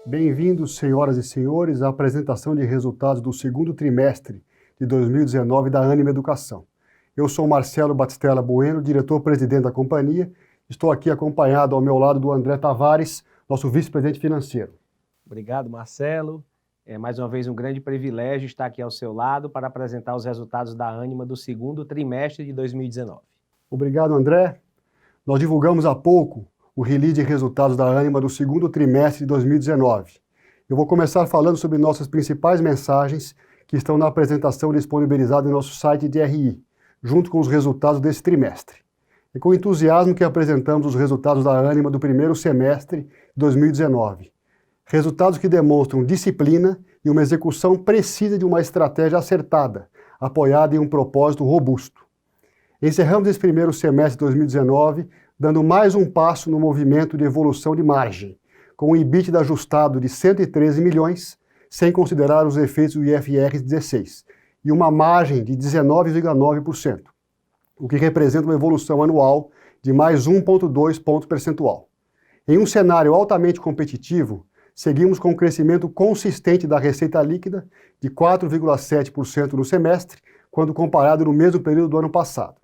Bem-vindos, senhoras e senhores, à apresentação de resultados do segundo trimestre de 2019 da Ânima Educação. Eu sou Marcelo Batistella Bueno, diretor-presidente da companhia. Estou aqui acompanhado ao meu lado do André Tavares, nosso vice-presidente financeiro. Obrigado, Marcelo. É mais uma vez um grande privilégio estar aqui ao seu lado para apresentar os resultados da Ânima do segundo trimestre de 2019. Obrigado, André. Nós divulgamos há pouco o release de resultados da Ânima do segundo trimestre de 2019. Eu vou começar falando sobre nossas principais mensagens que estão na apresentação disponibilizada em nosso site de RI, junto com os resultados desse trimestre. É com entusiasmo que apresentamos os resultados da Ânima do primeiro semestre de 2019. Resultados que demonstram disciplina e uma execução precisa de uma estratégia acertada, apoiada em um propósito robusto. Encerramos esse primeiro semestre de 2019 dando mais um passo no movimento de evolução de margem, com um EBITDA ajustado de 113 milhões, sem considerar os efeitos do IFRS 16, e uma margem de 19,9%, o que representa uma evolução anual de mais 1,2 ponto percentual. Em um cenário altamente competitivo, seguimos com um crescimento consistente da receita líquida de 4,7% no semestre, quando comparado no mesmo período do ano passado.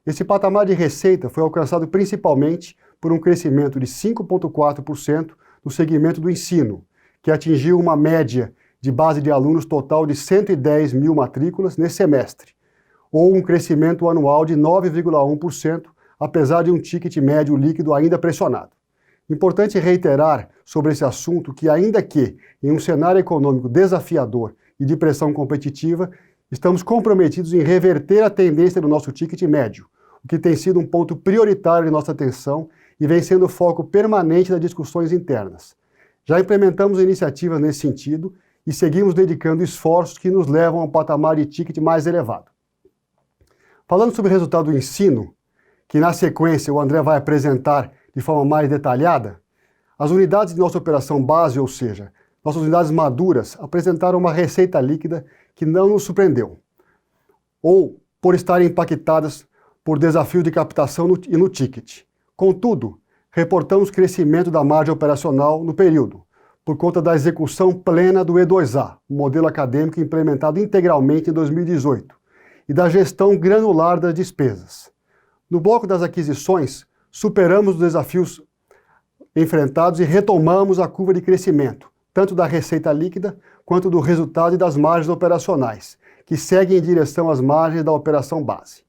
Esse patamar de receita foi alcançado principalmente por um crescimento de 5,4% no segmento do ensino, que atingiu uma média de base de alunos total de 110 mil matrículas nesse semestre, ou um crescimento anual de 9,1%, apesar de um ticket médio líquido ainda pressionado. Importante reiterar sobre esse assunto que, ainda que em um cenário econômico desafiador e de pressão competitiva, estamos comprometidos em reverter a tendência do nosso ticket médio, o que tem sido um ponto prioritário de nossa atenção e vem sendo o foco permanente das discussões internas. Já implementamos iniciativas nesse sentido e seguimos dedicando esforços que nos levam a um patamar de ticket mais elevado. Falando sobre o resultado do ensino, que na sequência o André vai apresentar de forma mais detalhada, as unidades de nossa operação base, ou seja, nossas unidades maduras, apresentaram uma receita líquida que não nos surpreendeu, ou por estarem impactadas por desafios de captação e no ticket. Contudo, reportamos crescimento da margem operacional no período, por conta da execução plena do E2A, um modelo acadêmico implementado integralmente em 2018, e da gestão granular das despesas. No bloco das aquisições, superamos os desafios enfrentados e retomamos a curva de crescimento, tanto da receita líquida quanto do resultado e das margens operacionais, que seguem em direção às margens da operação base.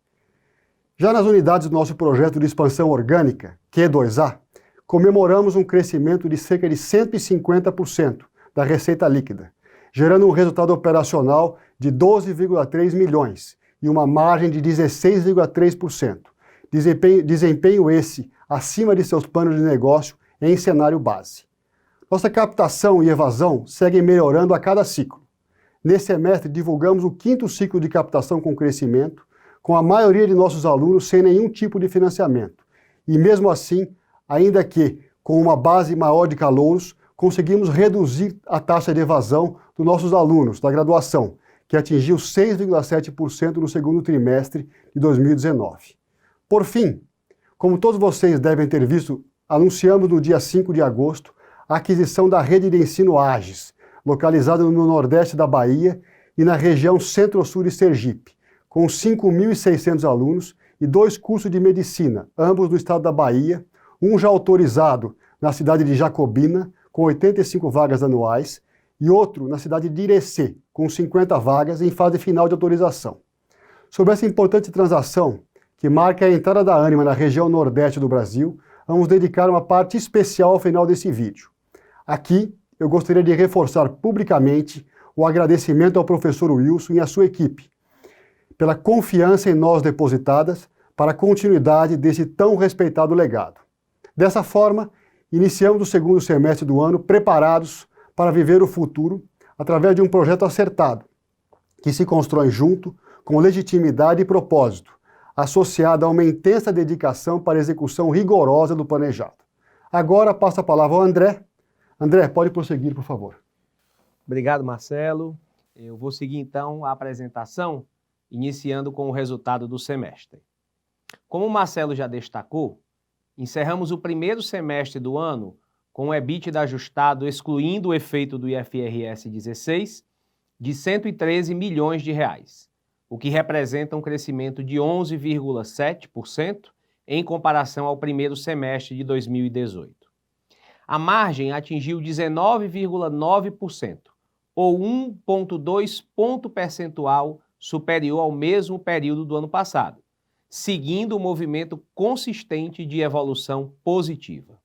Já nas unidades do nosso projeto de expansão orgânica, Q2A, comemoramos um crescimento de cerca de 150% da receita líquida, gerando um resultado operacional de 12,3 milhões e uma margem de 16,3%. Desempenho esse acima de seus planos de negócio em cenário base. Nossa captação e evasão seguem melhorando a cada ciclo. Nesse semestre, divulgamos o 5º ciclo de captação com crescimento, com a maioria de nossos alunos sem nenhum tipo de financiamento. E mesmo assim, ainda que com uma base maior de calouros, conseguimos reduzir a taxa de evasão dos nossos alunos da graduação, que atingiu 6,7% no segundo trimestre de 2019. Por fim, como todos vocês devem ter visto, anunciamos no dia 5 de agosto a aquisição da rede de ensino AGES, localizada no nordeste da Bahia e na região centro-sul de Sergipe, com 5.600 alunos e 2 cursos de medicina, ambos do estado da Bahia, um já autorizado na cidade de Jacobina, com 85 vagas anuais, e outro na cidade de Irecê, com 50 vagas em fase final de autorização. Sobre essa importante transação, que marca a entrada da Ânima na região nordeste do Brasil, vamos dedicar uma parte especial ao final desse vídeo. Aqui, eu gostaria de reforçar publicamente o agradecimento ao professor Wilson e à sua equipe, pela confiança em nós depositadas para a continuidade desse tão respeitado legado. Dessa forma, iniciamos o segundo semestre do ano preparados para viver o futuro através de um projeto acertado, que se constrói junto, com legitimidade e propósito, associado a uma intensa dedicação para a execução rigorosa do planejado. Agora passo a palavra ao André. André, pode prosseguir, por favor. Obrigado, Marcelo. Eu vou seguir então a apresentação, iniciando com o resultado do semestre. Como o Marcelo já destacou, encerramos o primeiro semestre do ano com o EBITDA ajustado, excluindo o efeito do IFRS 16, de R$ 113 milhões, o que representa um crescimento de 11,7% em comparação ao primeiro semestre de 2018. A margem atingiu 19,9%, ou 1,2 ponto percentual superior ao mesmo período do ano passado, seguindo o movimento consistente de evolução positiva.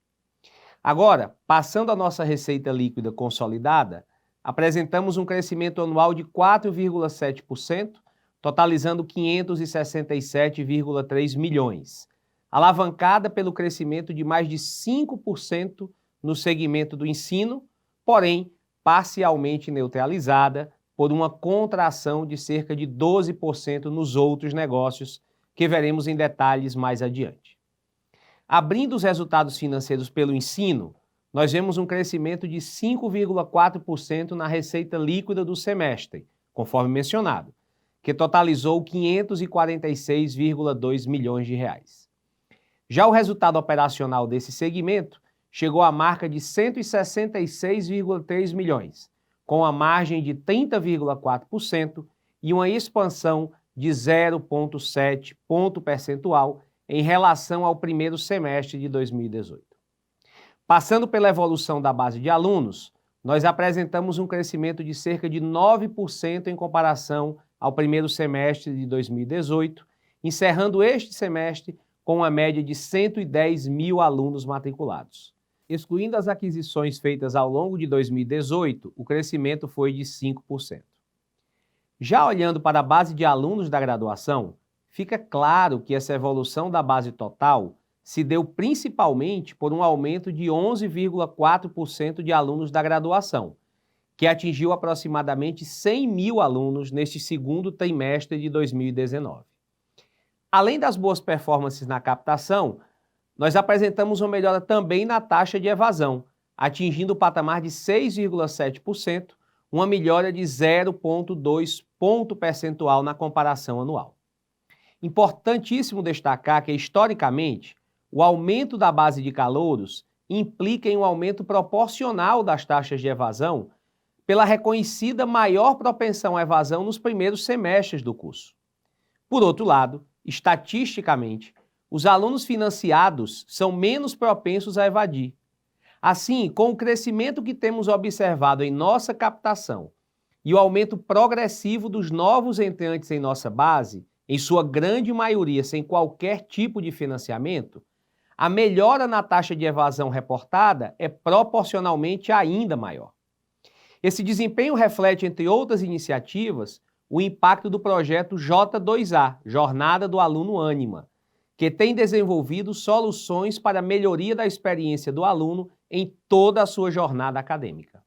Agora, passando a nossa receita líquida consolidada, apresentamos um crescimento anual de 4,7%, totalizando 567,3 milhões, alavancada pelo crescimento de mais de 5% no segmento do ensino, porém parcialmente neutralizada por uma contração de cerca de 12% nos outros negócios, que veremos em detalhes mais adiante. Abrindo os resultados financeiros pelo ensino, nós vemos um crescimento de 5,4% na receita líquida do semestre, conforme mencionado, que totalizou 546,2 milhões de reais. Já o resultado operacional desse segmento chegou à marca de 166,3 milhões, com a margem de 30,4% e uma expansão de 0,7 ponto percentual em relação ao primeiro semestre de 2018. Passando pela evolução da base de alunos, nós apresentamos um crescimento de cerca de 9% em comparação ao primeiro semestre de 2018, encerrando este semestre com uma média de 110 mil alunos matriculados. Excluindo as aquisições feitas ao longo de 2018, o crescimento foi de 5%. Já olhando para a base de alunos da graduação, fica claro que essa evolução da base total se deu principalmente por um aumento de 11,4% de alunos da graduação, que atingiu aproximadamente 100 mil alunos neste segundo trimestre de 2019. Além das boas performances na captação, nós apresentamos uma melhora também na taxa de evasão, atingindo o patamar de 6,7%, uma melhora de 0,2 ponto percentual na comparação anual. Importantíssimo destacar que, historicamente, o aumento da base de calouros implica em um aumento proporcional das taxas de evasão pela reconhecida maior propensão à evasão nos primeiros semestres do curso. Por outro lado, estatisticamente, os alunos financiados são menos propensos a evadir. Assim, com o crescimento que temos observado em nossa captação e o aumento progressivo dos novos entrantes em nossa base, em sua grande maioria sem qualquer tipo de financiamento, a melhora na taxa de evasão reportada é proporcionalmente ainda maior. Esse desempenho reflete, entre outras iniciativas, o impacto do projeto J2A, Jornada do Aluno Ânima, que tem desenvolvido soluções para a melhoria da experiência do aluno em toda a sua jornada acadêmica.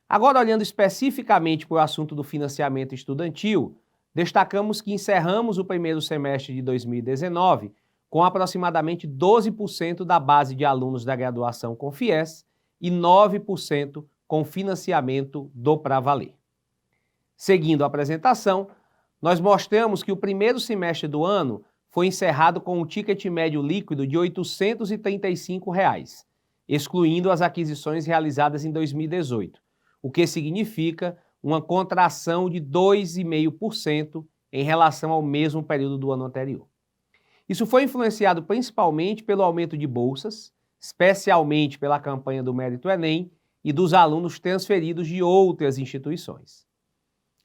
Agora, olhando especificamente para o assunto do financiamento estudantil, destacamos que encerramos o primeiro semestre de 2019 com aproximadamente 12% da base de alunos da graduação com FIES e 9% com financiamento do Pra Valer. Seguindo a apresentação, nós mostramos que o primeiro semestre do ano foi encerrado com um ticket médio líquido de R$ 835, excluindo as aquisições realizadas em 2018, o que significa uma contração de 2,5% em relação ao mesmo período do ano anterior. Isso foi influenciado principalmente pelo aumento de bolsas, especialmente pela campanha do Mérito Enem e dos alunos transferidos de outras instituições.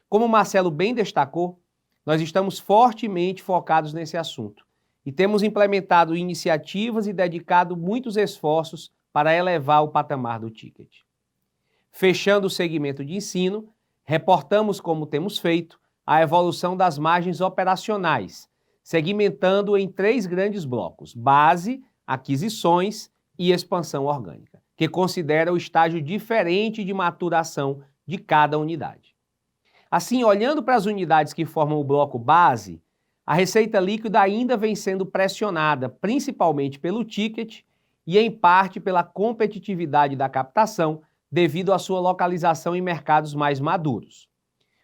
Como o Marcelo bem destacou, nós estamos fortemente focados nesse assunto e temos implementado iniciativas e dedicado muitos esforços para elevar o patamar do ticket. Fechando o segmento de ensino, reportamos, como temos feito, a evolução das margens operacionais, segmentando em 3 grandes blocos: base, aquisições e expansão orgânica, que considera o estágio diferente de maturação de cada unidade. Assim, olhando para as unidades que formam o bloco base, a receita líquida ainda vem sendo pressionada, principalmente pelo ticket e, em parte, pela competitividade da captação, devido à sua localização em mercados mais maduros.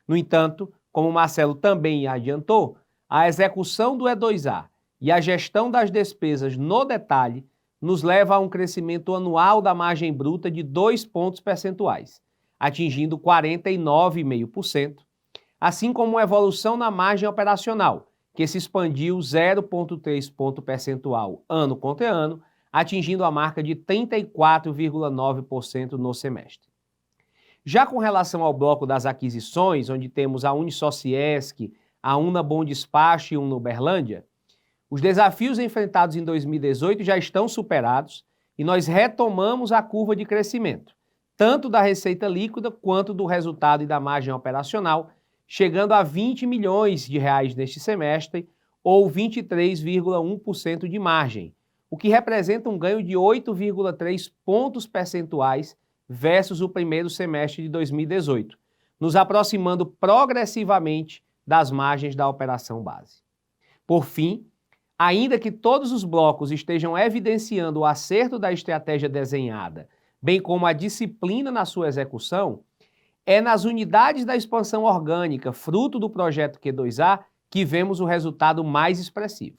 No entanto, como o Marcelo também adiantou, a execução do E2A e a gestão das despesas no detalhe nos leva a um crescimento anual da margem bruta de 2 pontos percentuais, atingindo 49,5%, assim como uma evolução na margem operacional, que se expandiu 0,3 ponto percentual ano contra ano, atingindo a marca de 34,9% no semestre. Já com relação ao bloco das aquisições, onde temos a Unisociesc, a Una Bom Despacho e Una Uberlândia, os desafios enfrentados em 2018 já estão superados e nós retomamos a curva de crescimento, tanto da receita líquida quanto do resultado e da margem operacional, chegando a 20 milhões de reais neste semestre, ou 23,1% de margem, o que representa um ganho de 8,3 pontos percentuais versus o primeiro semestre de 2018, nos aproximando progressivamente das margens da operação base. Por fim, ainda que todos os blocos estejam evidenciando o acerto da estratégia desenhada, bem como a disciplina na sua execução, é nas unidades da expansão orgânica, fruto do projeto Q2A, que vemos o resultado mais expressivo.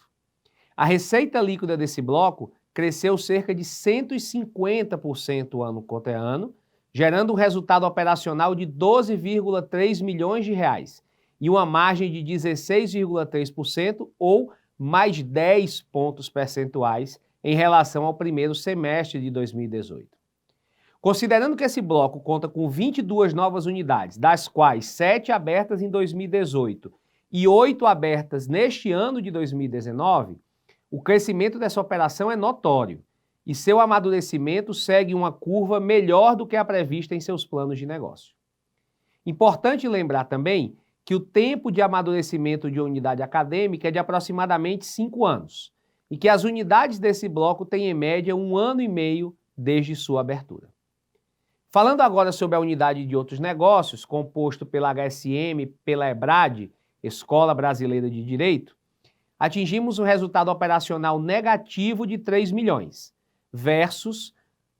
A receita líquida desse bloco cresceu cerca de 150% ano contra ano, gerando um resultado operacional de 12,3 milhões de reais e uma margem de 16,3% ou mais 10 pontos percentuais em relação ao primeiro semestre de 2018. Considerando que esse bloco conta com 22 novas unidades, das quais 7 abertas em 2018 e 8 abertas neste ano de 2019, o crescimento dessa operação é notório e seu amadurecimento segue uma curva melhor do que a prevista em seus planos de negócio. Importante lembrar também que o tempo de amadurecimento de uma unidade acadêmica é de aproximadamente 5 anos e que as unidades desse bloco têm em média 1 ano e meio desde sua abertura. Falando agora sobre a unidade de outros negócios, composto pela HSM e pela EBRAD, Escola Brasileira de Direito, atingimos um resultado operacional negativo de 3 milhões, versus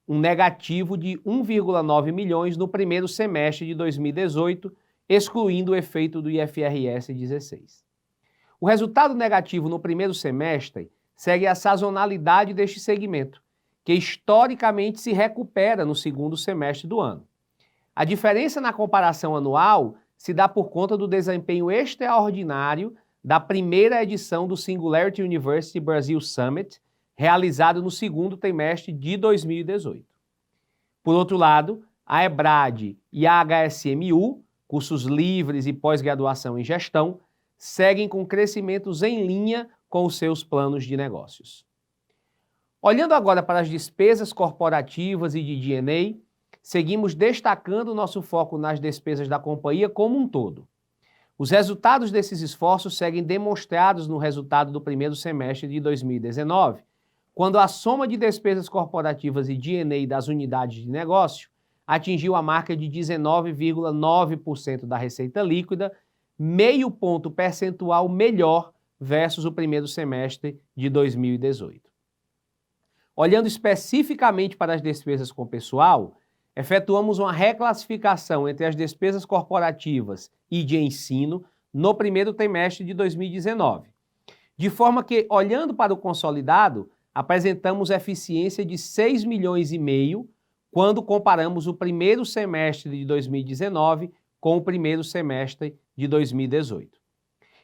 um negativo de 1,9 milhões no primeiro semestre de 2018, excluindo o efeito do IFRS 16. O resultado negativo no primeiro semestre segue a sazonalidade deste segmento, que historicamente se recupera no segundo semestre do ano. A diferença na comparação anual se dá por conta do desempenho extraordinário da primeira edição do Singularity University Brasil Summit, realizado no segundo trimestre de 2018. Por outro lado, a EBRAD e a HSMU, cursos livres e pós-graduação em gestão, seguem com crescimentos em linha com os seus planos de negócios. Olhando agora para as despesas corporativas e de D&A, seguimos destacando nosso foco nas despesas da companhia como um todo. Os resultados desses esforços seguem demonstrados no resultado do primeiro semestre de 2019, quando a soma de despesas corporativas e D&A das unidades de negócio atingiu a marca de 19,9% da receita líquida, meio ponto percentual melhor versus o primeiro semestre de 2018. Olhando especificamente para as despesas com pessoal, efetuamos uma reclassificação entre as despesas corporativas e de ensino no primeiro trimestre de 2019, de forma que, olhando para o consolidado, apresentamos eficiência de 6 milhões e meio quando comparamos o primeiro semestre de 2019 com o primeiro semestre de 2018.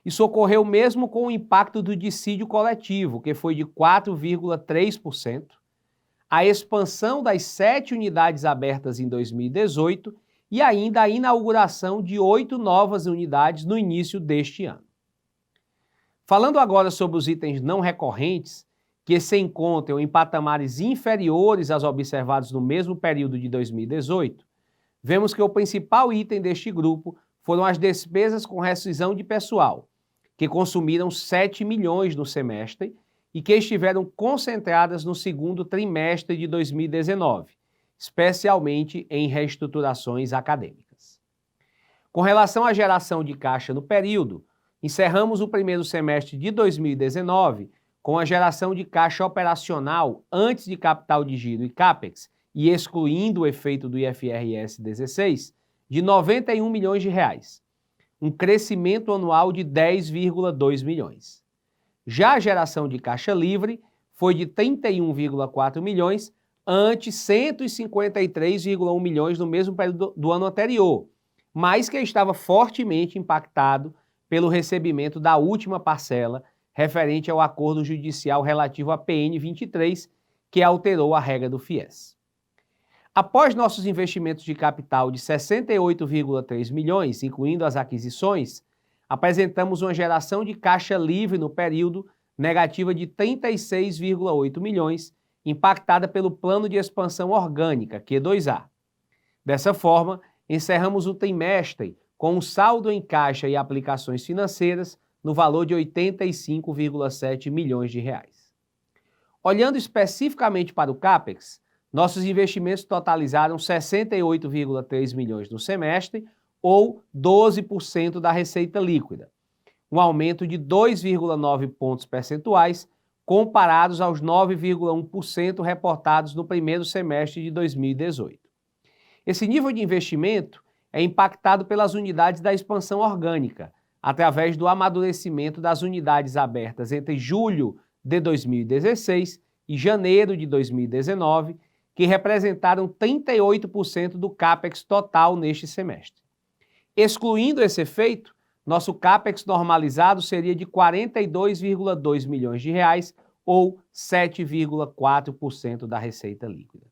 Isso ocorreu mesmo com o impacto do dissídio coletivo, que foi de 4,3%, a expansão das 7 unidades abertas em 2018 e ainda a inauguração de 8 novas unidades no início deste ano. Falando agora sobre os itens não recorrentes, que se encontram em patamares inferiores aos observados no mesmo período de 2018, vemos que o principal item deste grupo foram as despesas com rescisão de pessoal, que consumiram 7 milhões no semestre e que estiveram concentradas no segundo trimestre de 2019, especialmente em reestruturações acadêmicas. Com relação à geração de caixa no período, encerramos o primeiro semestre de 2019 com a geração de caixa operacional antes de capital de giro e CAPEX, e excluindo o efeito do IFRS 16, de 91 milhões de reais, um crescimento anual de 10,2 milhões. Já a geração de caixa livre foi de 31,4 milhões, ante 153,1 milhões no mesmo período do ano anterior, mas que estava fortemente impactado pelo recebimento da última parcela referente ao acordo judicial relativo à PN 23, que alterou a regra do FIES. Após nossos investimentos de capital de 68,3 milhões, incluindo as aquisições, apresentamos uma geração de caixa livre no período negativa de 36,8 milhões, impactada pelo plano de expansão orgânica, Q2A. Dessa forma, encerramos o trimestre com um saldo em caixa e aplicações financeiras no valor de 85,7 milhões de reais. Olhando especificamente para o CAPEX, nossos investimentos totalizaram 68,3 milhões no semestre, ou 12% da receita líquida, um aumento de 2,9 pontos percentuais comparados aos 9,1% reportados no primeiro semestre de 2018. Esse nível de investimento é impactado pelas unidades da expansão orgânica, através do amadurecimento das unidades abertas entre julho de 2016 e janeiro de 2019, que representaram 38% do CAPEX total neste semestre. Excluindo esse efeito, nosso CAPEX normalizado seria de 42,2 milhões de reais, ou 7,4% da receita líquida.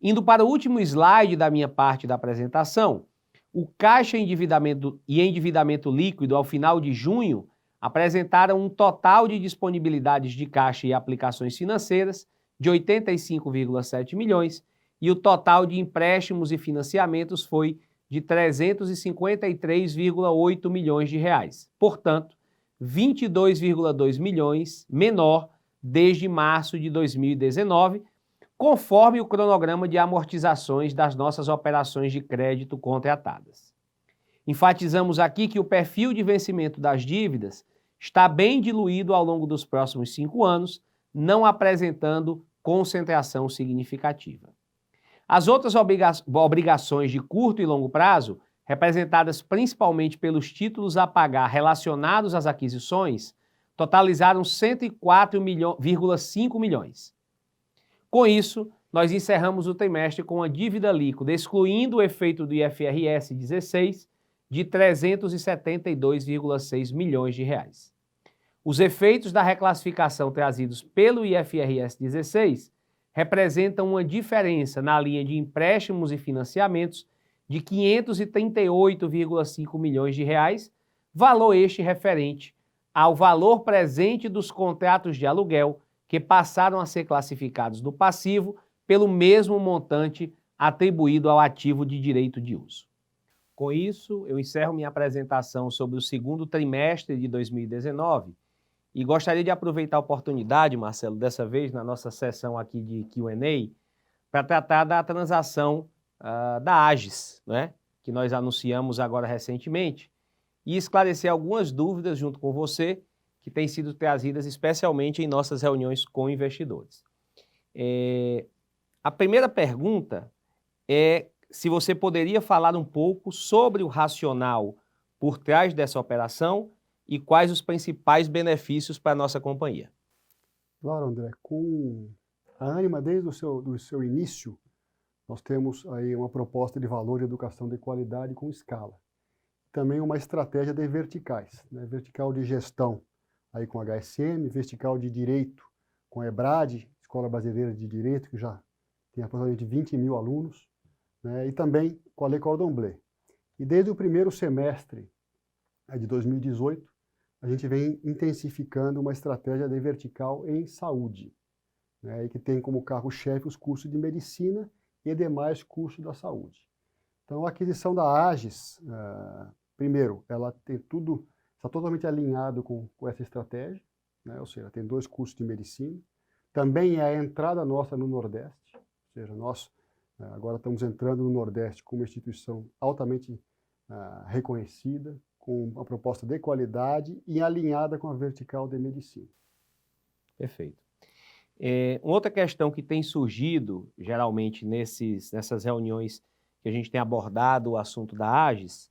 Indo para o último slide da minha parte da apresentação, o caixa endividamento e endividamento líquido ao final de junho apresentaram um total de disponibilidades de caixa e aplicações financeiras de 85,7 milhões e o total de empréstimos e financiamentos foi de 353,8 milhões de reais. Portanto, 22,2 milhões menor desde março de 2019, conforme o cronograma de amortizações das nossas operações de crédito contratadas. Enfatizamos aqui que o perfil de vencimento das dívidas está bem diluído ao longo dos próximos 5 anos, não apresentando concentração significativa. As outras obrigações de curto e longo prazo, representadas principalmente pelos títulos a pagar relacionados às aquisições, totalizaram 104,5 milhões. Com isso, nós encerramos o trimestre com a dívida líquida, excluindo o efeito do IFRS 16, de 372,6 milhões de reais. Os efeitos da reclassificação trazidos pelo IFRS 16 representam uma diferença na linha de empréstimos e financiamentos de 538,5 milhões de reais, valor este referente ao valor presente dos contratos de aluguel que passaram a ser classificados no passivo pelo mesmo montante atribuído ao ativo de direito de uso. Com isso, eu encerro minha apresentação sobre o segundo trimestre de 2019 e gostaria de aproveitar a oportunidade, Marcelo, dessa vez na nossa sessão aqui de Q&A, para tratar da transação da Ages, né, que nós anunciamos agora recentemente, e esclarecer algumas dúvidas junto com você que têm sido trazidas especialmente em nossas reuniões com investidores. A primeira pergunta é se você poderia falar um pouco sobre o racional por trás dessa operação e quais os principais benefícios para a nossa companhia. Claro, André. Com a Ânima, desde o seu início, nós temos aí uma proposta de valor de educação de qualidade com escala. Também uma estratégia de verticais, né? Vertical de gestão aí com a HSM, vertical de direito com a EBRAD, Escola Brasileira de Direito, que já tem aproximadamente 20 mil alunos, né? E também com a Lei Cordon Bleu. E desde o primeiro semestre de 2018, a gente vem intensificando uma estratégia de vertical em saúde, né? E que tem como carro-chefe os cursos de medicina e demais cursos da saúde. Então, a aquisição da Ages, primeiro, ela tem tudo, está totalmente alinhado com essa estratégia, né? Ou seja, tem 2 cursos de medicina. Também é a entrada nossa no Nordeste, ou seja, nós agora estamos entrando no Nordeste com uma instituição altamente reconhecida, com uma proposta de qualidade e alinhada com a vertical de medicina. Perfeito. Uma outra questão que tem surgido, geralmente, nessas reuniões que a gente tem abordado o assunto da Ages,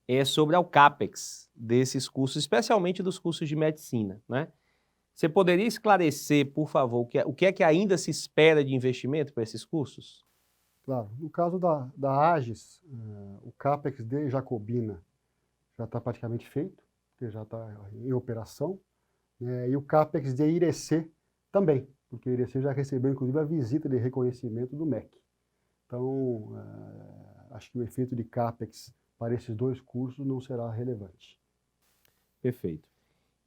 é sobre o CAPEX desses cursos, especialmente dos cursos de medicina, né? Você poderia esclarecer, por favor, o que é que ainda se espera de investimento para esses cursos? Claro, no caso da AGES, o CAPEX de Jacobina já está praticamente feito, porque já está em operação, né, e o CAPEX de Irecê também, porque Irecê já recebeu, inclusive, a visita de reconhecimento do MEC. Então, acho que o efeito de CAPEX para esses dois cursos não será relevante. Perfeito.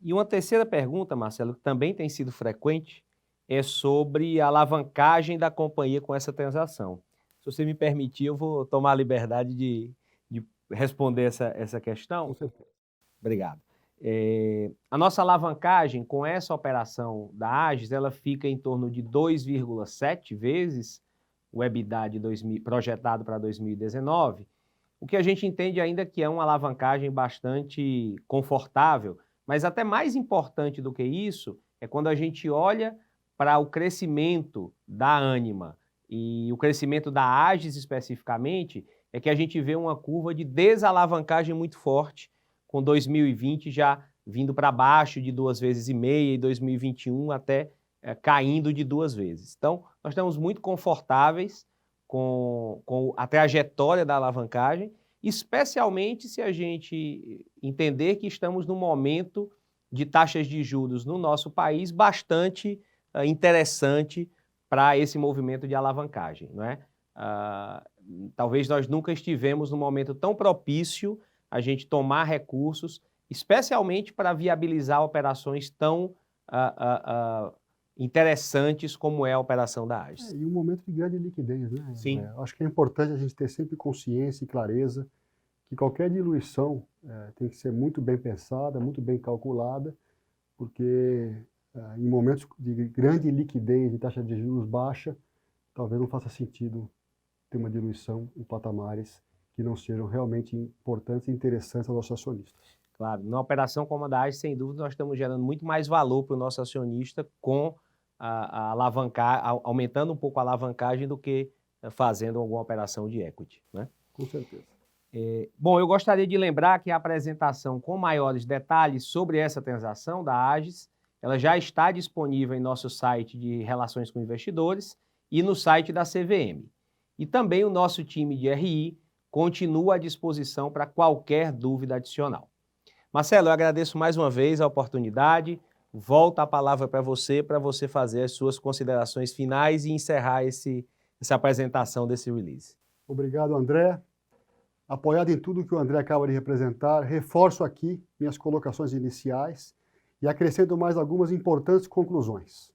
E uma terceira pergunta, Marcelo, que também tem sido frequente, é sobre a alavancagem da companhia com essa transação. Se você me permitir, eu vou tomar a liberdade de responder essa questão. Com certeza. Obrigado. A nossa alavancagem com essa operação da AGES, ela fica em torno de 2,7 vezes o EBITDA projetado para 2019, o que a gente entende ainda que é uma alavancagem bastante confortável, mas até mais importante do que isso é quando a gente olha para o crescimento da Ânima e o crescimento da AGES especificamente, é que a gente vê uma curva de desalavancagem muito forte, com 2020 já vindo para baixo de 2,5 vezes e 2021 até caindo de 2 vezes. Então, nós estamos muito confortáveis com a trajetória da alavancagem, especialmente se a gente entender que estamos num momento de taxas de juros no nosso país bastante interessante para esse movimento de alavancagem, não é? Talvez nós nunca estivemos num momento tão propício a gente tomar recursos, especialmente para viabilizar operações tão interessantes como é a operação da AGES. E um momento de grande liquidez, né? Sim. Acho que é importante a gente ter sempre consciência e clareza que qualquer diluição tem que ser muito bem pensada, muito bem calculada, porque em momentos de grande liquidez e taxa de juros baixa, talvez não faça sentido ter uma diluição em patamares que não sejam realmente importantes e interessantes aos nossos acionistas. Claro, numa operação como a da AGES, sem dúvida, nós estamos gerando muito mais valor para o nosso acionista com aumentando um pouco a alavancagem do que fazendo alguma operação de equity, né? Com certeza. Bom, eu gostaria de lembrar que a apresentação com maiores detalhes sobre essa transação da AGES, ela já está disponível em nosso site de Relações com Investidores e no site da CVM. E também o nosso time de RI continua à disposição para qualquer dúvida adicional. Marcelo, eu agradeço mais uma vez a oportunidade, volto a palavra para você fazer as suas considerações finais e encerrar essa apresentação desse release. Obrigado, André. Apoiado em tudo que o André acaba de representar, reforço aqui minhas colocações iniciais e acrescento mais algumas importantes conclusões.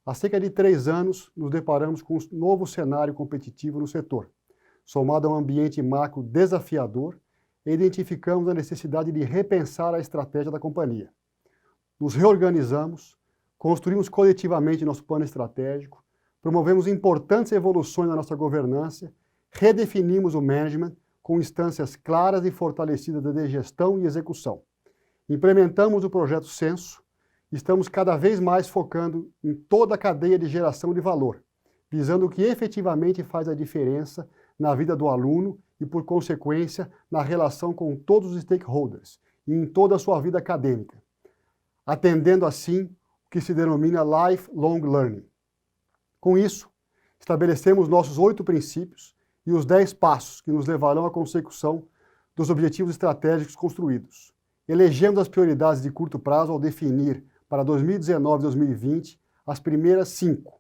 Há cerca de 3 anos, nos deparamos com um novo cenário competitivo no setor, somado a um ambiente macro desafiador, e identificamos a necessidade de repensar a estratégia da companhia. Nos reorganizamos, construímos coletivamente nosso plano estratégico, promovemos importantes evoluções na nossa governança, redefinimos o management com instâncias claras e fortalecidas de gestão e execução. Implementamos o projeto Censo, estamos cada vez mais focando em toda a cadeia de geração de valor, visando o que efetivamente faz a diferença na vida do aluno e, por consequência, na relação com todos os stakeholders e em toda a sua vida acadêmica, atendendo assim o que se denomina lifelong learning. Com isso, estabelecemos nossos 8 princípios e os 10 passos que nos levarão à consecução dos objetivos estratégicos construídos. Elegemos as prioridades de curto prazo ao definir para 2019 e 2020 as primeiras 5.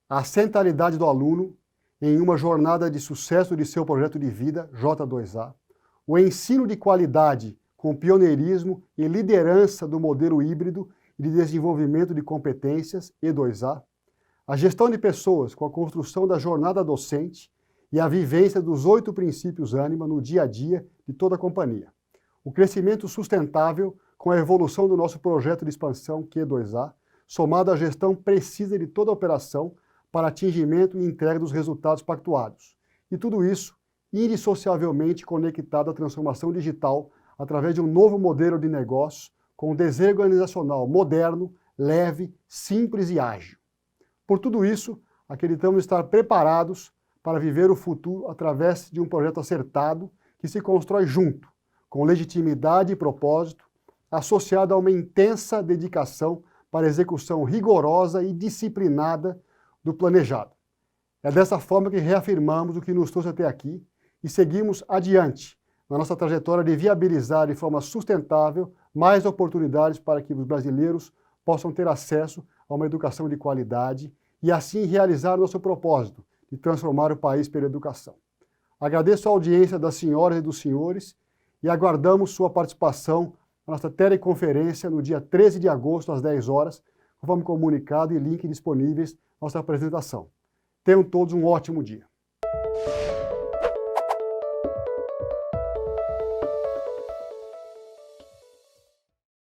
A centralidade do aluno em uma jornada de sucesso de seu projeto de vida, J2A, o ensino de qualidade com pioneirismo e liderança do modelo híbrido e de desenvolvimento de competências, E2A, a gestão de pessoas com a construção da jornada docente e a vivência dos 8 princípios Ânima no dia a dia de toda a companhia. O crescimento sustentável com a evolução do nosso projeto de expansão Q2A, somado à gestão precisa de toda a operação para atingimento e entrega dos resultados pactuados. E tudo isso indissociavelmente conectado à transformação digital através de um novo modelo de negócio com um desenho organizacional moderno, leve, simples e ágil. Por tudo isso, acreditamos estar preparados para viver o futuro através de um projeto acertado que se constrói junto, com legitimidade e propósito, associado a uma intensa dedicação para a execução rigorosa e disciplinada do planejado. É dessa forma que reafirmamos o que nos trouxe até aqui e seguimos adiante na nossa trajetória de viabilizar de forma sustentável mais oportunidades para que os brasileiros possam ter acesso a uma educação de qualidade e assim realizar nosso propósito de transformar o país pela educação. Agradeço a audiência das senhoras e dos senhores e aguardamos sua participação na nossa teleconferência no dia 13 de agosto, às 10 horas, conforme comunicado e link disponíveis na nossa apresentação. Tenham todos um ótimo dia.